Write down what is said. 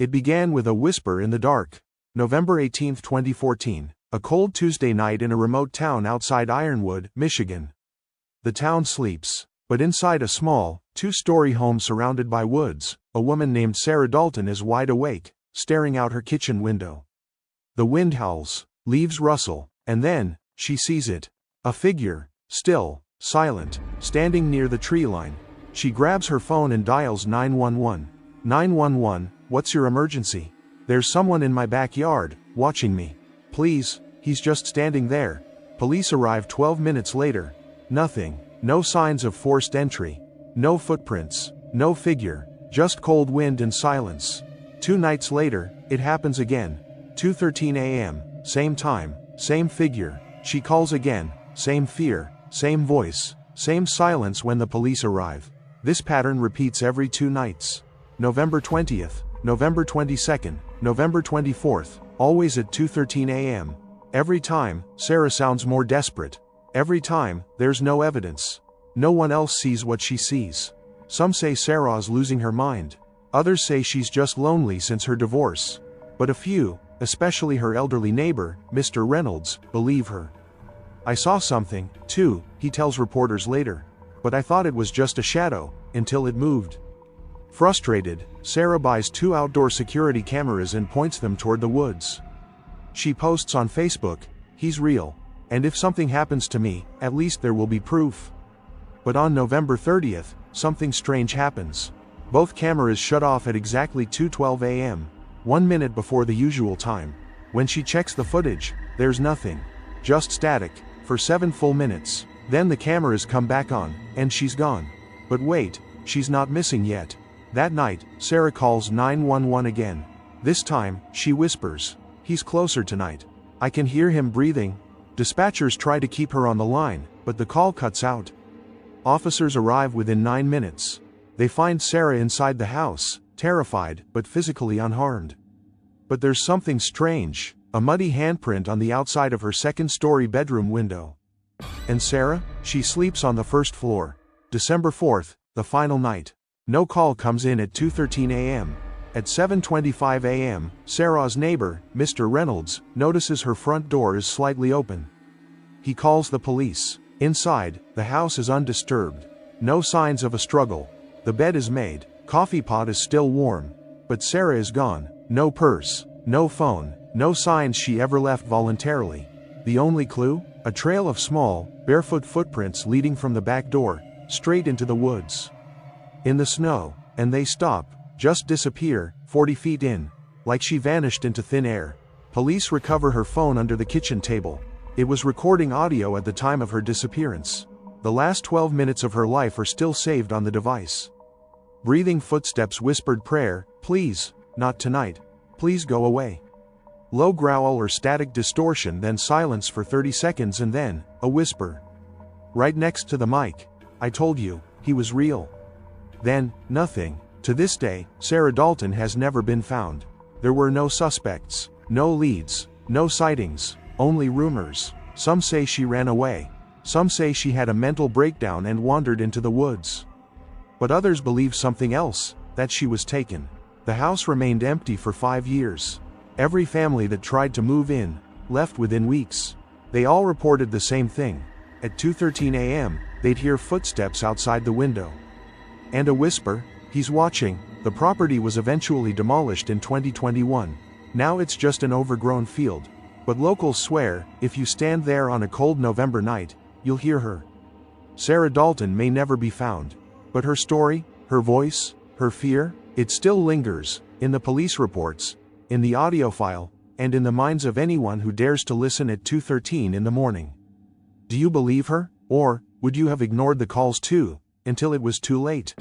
It began with a whisper in the dark. November 18, 2014, a cold Tuesday night in a remote town outside Ironwood, Michigan. The town sleeps, but inside a small, two-story home surrounded by woods, a woman named Sarah Dalton is wide awake, staring out her kitchen window. The wind howls, leaves rustle, and then, she sees it. A figure, still, silent, standing near the tree line. She grabs her phone and dials 911. 911, what's your emergency? There's someone in my backyard, watching me. Please, he's just standing there. Police arrive 12 minutes later. Nothing, no signs of forced entry. No footprints, no figure, just cold wind and silence. 2 nights later, it happens again. 2:13 a.m., same time, same figure. She calls again, same fear, same voice, same silence when the police arrive. This pattern repeats every 2 nights. November 20th, November 22nd, November 24th, always at 2:13 a.m. Every time, Sarah sounds more desperate. Every time, there's no evidence. No one else sees what she sees. Some say Sarah's losing her mind. Others say she's just lonely since her divorce. But a few, especially her elderly neighbor, Mr. Reynolds, believe her. I saw something, too, he tells reporters later. But I thought it was just a shadow, until it moved. Frustrated, Sarah buys 2 outdoor security cameras and points them toward the woods. She posts on Facebook, "He's real. And if something happens to me, at least there will be proof." But on November 30th, something strange happens. Both cameras shut off at exactly 2:12 a.m., 1 minute before the usual time. When she checks the footage, there's nothing. Just static, for 7 full minutes. Then the cameras come back on, and she's gone. But wait, she's not missing yet. That night, Sarah calls 911 again. This time, she whispers, "He's closer tonight. I can hear him breathing." Dispatchers try to keep her on the line, but the call cuts out. Officers arrive within 9 minutes. They find Sarah inside the house, terrified, but physically unharmed. But there's something strange, a muddy handprint on the outside of her second-story bedroom window. And Sarah? She sleeps on the first floor. December 4th, the final night. No call comes in at 2:13 a.m. At 7:25 a.m., Sarah's neighbor, Mr. Reynolds, notices her front door is slightly open. He calls the police. Inside, the house is undisturbed. No signs of a struggle. The bed is made, coffee pot is still warm. But Sarah is gone. No purse, no phone, no signs she ever left voluntarily. The only clue? A trail of small, barefoot footprints leading from the back door, straight into the woods. In the snow, and they stop, just disappear, 40 feet in. Like she vanished into thin air. Police recover her phone under the kitchen table. It was recording audio at the time of her disappearance. The last 12 minutes of her life are still saved on the device. Breathing footsteps, whispered prayer, "Please, not tonight. Please go away." Low growl or static distortion, then silence for 30 seconds and then, a whisper. Right next to the mic. "I told you, he was real." Then, nothing. To this day, Sarah Dalton has never been found. There were no suspects, no leads, no sightings, only rumors. Some say she ran away. Some say she had a mental breakdown and wandered into the woods. But others believe something else, that she was taken. The house remained empty for 5 years. Every family that tried to move in, left within weeks. They all reported the same thing. At 2:13 a.m., they'd hear footsteps outside the window. And a whisper, "He's watching." The property was eventually demolished in 2021. Now it's just an overgrown field. But locals swear, if you stand there on a cold November night, you'll hear her. Sarah Dalton may never be found. But her story, her voice, her fear, it still lingers, in the police reports, in the audio file, and in the minds of anyone who dares to listen at 2:13 in the morning. Do you believe her? Or, would you have ignored the calls too, until it was too late?